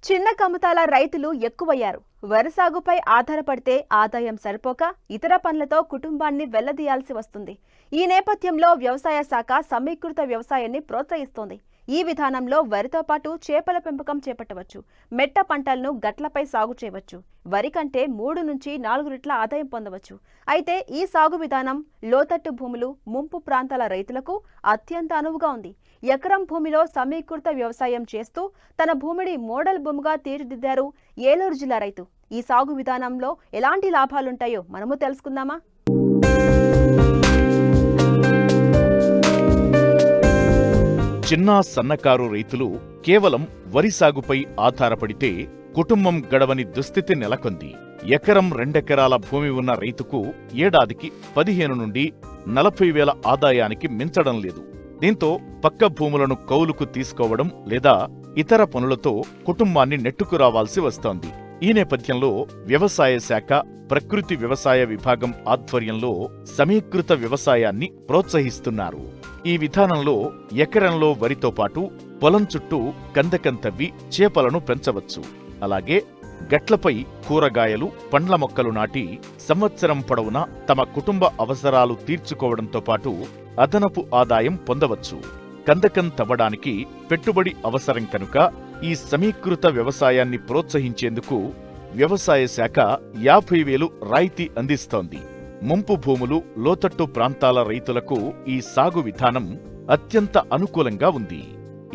చిన్న కమతాల రైతులు ఎక్కువయ్యారు. వరి సాగుపై ఆధారపడితే ఆదాయం సరిపోక ఇతర పనులతో కుటుంబాన్ని వెళ్లదీయాల్సి వస్తుంది. ఈ నేపథ్యంలో వ్యవసాయ శాఖ సమీకృత వ్యవసాయాన్ని ప్రోత్సహిస్తోంది. ఈ విధానంలో వరితో పాటు చేపల పెంపకం చేపట్టవచ్చు. మెట్ట పంటలను గట్లపై సాగు చేయవచ్చు. వరి కంటే 3 నుంచి 4 రెట్ల ఆదాయం పొందవచ్చు. అయితే ఈ సాగు విధానం లోతట్టు భూములు, ముంపు ప్రాంతాల రైతులకు అత్యంత అనువుగా ఉంది. ఎకరం భూమిలో సమీకృత వ్యవసాయం చేస్తూ తన భూమిని మోడల్ భూమిగా తీర్చిదిద్దారు ఏలూరు జిల్లా రైతు. ఈ సాగు విధానంలో ఎలాంటి లాభాలుంటాయో మనము తెలుసుకుందామా? చిన్న సన్నకారు రైతులు కేవలం వరి సాగుపై ఆధారపడితే కుటుంబం గడవని దుస్థితి నెలకొంది. ఎకరం 2 ఎకరాల భూమి ఉన్న రైతుకు ఏడాదికి 15 నుండి 40 వేల ఆదాయానికి మించడం లేదు. దీంతో పక్క భూములను కౌలుకు తీసుకోవడం లేదా ఇతర పనులతో కుటుంబాన్ని నెట్టుకురావాల్సి వస్తోంది. ఈ నేపథ్యంలో వ్యవసాయ శాఖ ప్రకృతి వ్యవసాయ విభాగం ఆధ్వర్యంలో సమీకృత వ్యవసాయాన్ని ప్రోత్సహిస్తున్నారు. ఈ విధానంలో ఎకరంలో వరితో పాటు పొలం చుట్టూ కందకం తవ్వి చేపలను పెంచవచ్చు. అలాగే గట్లపై కూరగాయలు, పండ్ల మొక్కలు నాటి సంవత్సరం పొడవునా తమ కుటుంబ అవసరాలు తీర్చుకోవడంతో పాటు అదనపు ఆదాయం పొందవచ్చు. కందకం తవ్వడానికి పెట్టుబడి అవసరం కనుక ఈ సమీకృత వ్యవసాయాన్ని ప్రోత్సహించేందుకు వ్యవసాయ శాఖ 50,000 రాయితీ అందిస్తోంది. ముంపు భూములు, లోతట్టు ప్రాంతాల రైతులకు ఈ సాగు విధానం అత్యంత అనుకూలంగా ఉంది.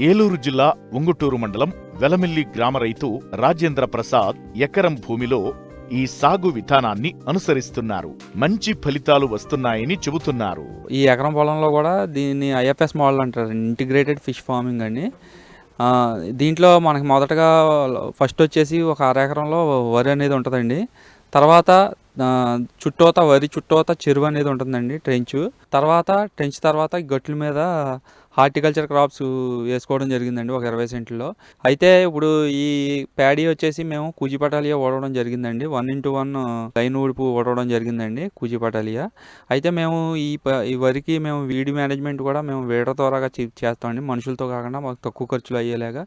ఏలూరు జిల్లా ఉంగుటూరు మండలం వెలమిల్లి గ్రామ రైతు రాజేంద్ర ప్రసాద్ ఎకరం భూమిలో ఈ సాగు విధానాన్ని అనుసరిస్తున్నారు. మంచి ఫలితాలు వస్తున్నాయని చెబుతున్నారు. ఈ ఎకరం పొలంలో కూడా దీన్ని ఐఎఫ్ఎస్ మోడల్ అంటారు, ఇంటిగ్రేటెడ్ ఫిష్ ఫార్మింగ్ అని. దీంట్లో మనకి మొదటగా ఫస్ట్ వచ్చేసి ఒక 1/2 ఎకరంలో వరి అనేది ఉంటుందండి. తర్వాత వరి చుట్టూత చెరువు అనేది ఉంటుందండి, ట్రెంచ్. తర్వాత గట్ల మీద హార్టికల్చర్ క్రాప్స్ వేసుకోవడం జరిగిందండి ఒక 20 సెంట్లో. అయితే ఇప్పుడు ఈ ప్యాడీ వచ్చేసి మేము కూచిపటాలియా ఓడవడం జరిగిందండి. 1:1 లైన్ ఊడిపు ఓడవడం జరిగిందండి కూచిపటాలియా. అయితే మేము ఈ వరికి మేము వీడి మేనేజ్మెంట్ కూడా మేము వీడర్ ద్వారాగా చేస్తామండి, మనుషులతో కాకుండా మాకు తక్కువ ఖర్చులు అయ్యేలాగా.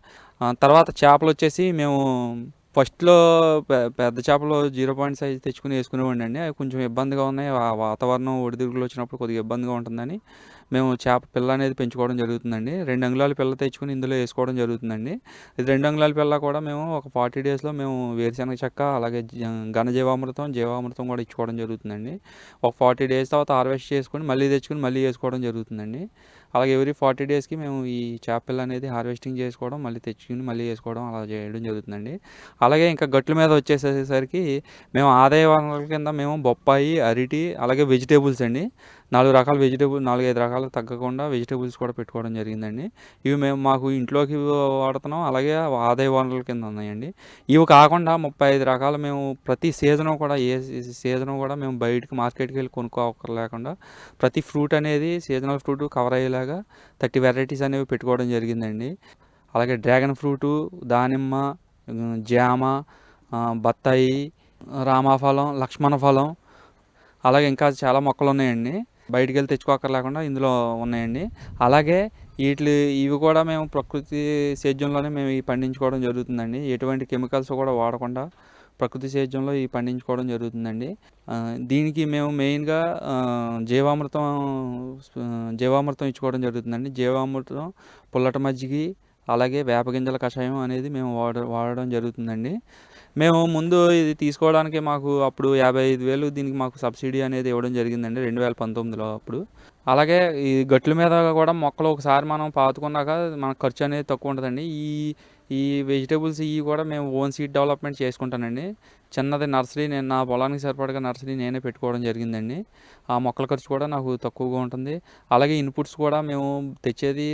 తర్వాత చేపలు వచ్చేసి మేము ఫస్ట్లో పెద్ద చేపలు 0.5 సైజ్ తెచ్చుకుని వేసుకునేవాడి అండి. అవి కొంచెం ఇబ్బందిగా ఉన్నాయి, వాతావరణం ఒడిదుడుకులు వచ్చినప్పుడు కొద్దిగా ఇబ్బందిగా ఉంటుందని మేము చేప పిల్ల అనేది పెంచుకోవడం జరుగుతుందండి. 2 అంగుళాల పిల్ల తెచ్చుకుని ఇందులో వేసుకోవడం జరుగుతుందండి. ఇది 2 అంగుళాల పిల్ల కూడా మేము ఒక 40 డేస్లో మేము వేరుశనగ చెక్క, అలాగే ఘన జీవామృతం కూడా ఇచ్చుకోవడం జరుగుతుందండి. ఒక 40 డేస్ తర్వాత హార్వెస్ట్ చేసుకుని మళ్ళీ తెచ్చుకుని మళ్ళీ వేసుకోవడం జరుగుతుందండి. అలాగే ఎవ్రీ 40 డేస్కి మేము ఈ చేప పిల్ల అనేది హార్వెస్టింగ్ చేసుకోవడం, మళ్ళీ తెచ్చుకుని మళ్ళీ వేసుకోవడం అలా చేయడం జరుగుతుందండి. అలాగే ఇంకా గట్ల మీద వచ్చేసేసరికి మేము ఆదాయ వనరుల కింద మేము బొప్పాయి, అరటి, అలాగే వెజిటేబుల్స్ అండి, 4-5 రకాలు తగ్గకుండా వెజిటేబుల్స్ కూడా పెట్టుకోవడం జరిగిందండి. ఇవి మేము మాకు ఇంట్లోకి వాడుతున్నాం, అలాగే ఆదాయ వనరుల కింద ఉన్నాయండి. ఇవి కాకుండా 35 రకాలు మేము ప్రతి సీజను కూడా మేము బయటకు మార్కెట్కి వెళ్ళి కొనుక్కోలేకుండా ప్రతి ఫ్రూట్ అనేది సీజనల్ ఫ్రూట్ కవర్ అయ్యేలాగా 30 వెరైటీస్ అనేవి పెట్టుకోవడం జరిగిందండి. అలాగే డ్రాగన్ ఫ్రూటు, దానిమ్మ, జామ, బత్తాయి, రామఫలం, లక్ష్మణ ఫలం, అలాగే ఇంకా చాలా మొక్కలు ఉన్నాయండి. బయటికి వెళ్ళి తెచ్చుకోకర్లేకుండా ఇందులో ఉన్నాయండి. అలాగే ఇవి కూడా మేము ప్రకృతి సేద్యంలోనే మేము పండించుకోవడం జరుగుతుందండి. ఎటువంటి కెమికల్స్ కూడా వాడకుండా ప్రకృతి సేద్యంలో పండించుకోవడం జరుగుతుందండి. దీనికి మేము మెయిన్గా జీవామృతం ఇచ్చుకోవడం జరుగుతుందండి. జీవామృతం, పుల్లటి మజ్జిగి, అలాగే వేపగింజల కషాయం అనేది మేము వాడడం జరుగుతుందండి. మేము ముందు ఇది తీసుకోవడానికి మాకు అప్పుడు 55,000 దీనికి మాకు సబ్సిడీ అనేది ఇవ్వడం జరిగిందండి 2019లో అప్పుడు. అలాగే ఈ గట్ల మీద కూడా మొక్కలు ఒకసారి మనం పాతుకున్నాక మన ఖర్చు అనేది తక్కువ ఉంటుందండి. ఈ వెజిటేబుల్స్ కూడా మేము ఓన్ సీడ్ డెవలప్మెంట్ చేసుకుంటానండి. చిన్నది నర్సరీ, నేను నా పొలానికి సరిపడగా నర్సరీ నేనే పెట్టుకోవడం జరిగిందండి. ఆ మొక్కల ఖర్చు కూడా నాకు తక్కువగా ఉంటుంది. అలాగే ఇన్పుట్స్ కూడా మేము తెచ్చేది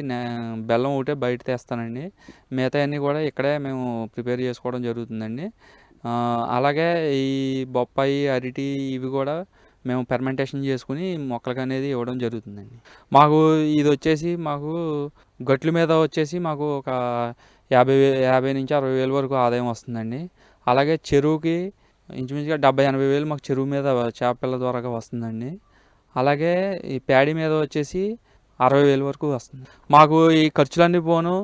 బెల్లం ఒకటే బయట తెస్తానండి, మిగతా అన్నీ కూడా ఇక్కడే మేము ప్రిపేర్ చేసుకోవడం జరుగుతుందండి. అలాగే ఈ బొప్పాయి, అరటి ఇవి కూడా మేము ఫెర్మెంటేషన్ చేసుకుని మొక్కలకు అనేది ఇవ్వడం జరుగుతుందండి. మాకు ఇది వచ్చేసి మాకు గట్ల మీద వచ్చేసి మాకు ఒక 50 నుంచి 60 వేల వరకు ఆదాయం వస్తుందండి. అలాగే చెరువుకి ఇంచుమించుగా 70-80 వేలు మాకు చెరువు మీద చేప పిల్ల ద్వారా వస్తుందండి. అలాగే ఈ ప్యాడీ మీద వచ్చేసి 60,000 వరకు వస్తుంది. మాకు ఈ ఖర్చులన్నీ పోను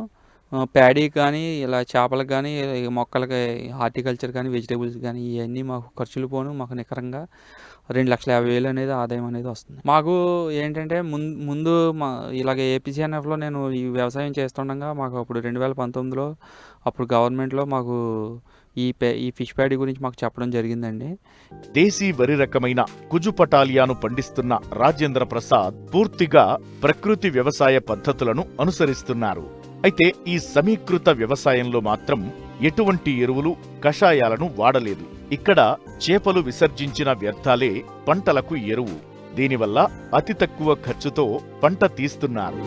ప్యాడీ కానీ ఇలా చేపలకు కానీ మొక్కలకి హార్టికల్చర్ కానీ వెజిటేబుల్స్ కానీ ఇవన్నీ మాకు ఖర్చులు పోను మాకు నికరంగా 2,50,000 అనేది ఆదాయం అనేది వస్తుంది. మాకు ఏంటంటే ముందు ఇలాగ ఏపీసీఎన్ఎఫ్లో నేను ఈ వ్యవసాయం చేస్తుండగా మాకు అప్పుడు 2019లో అప్పుడు గవర్నమెంట్లో మాకు ఈ ఫిష్ ప్యాడీ గురించి మాకు చెప్పడం జరిగిందండి. దేశీ వరి రకమైన కుజు పటాలియాను పండిస్తున్న రాజేంద్ర ప్రసాద్ పూర్తిగా ప్రకృతి వ్యవసాయ పద్ధతులను అనుసరిస్తున్నారు. అయితే ఈ సమీకృత వ్యవసాయంలో మాత్రం ఎటువంటి ఎరువులు, కషాయాలను వాడలేదు. ఇక్కడ చేపలు విసర్జించిన వ్యర్థాలే పంటలకు ఎరువు. దీనివల్ల అతి తక్కువ ఖర్చుతో పంట తీస్తున్నారు.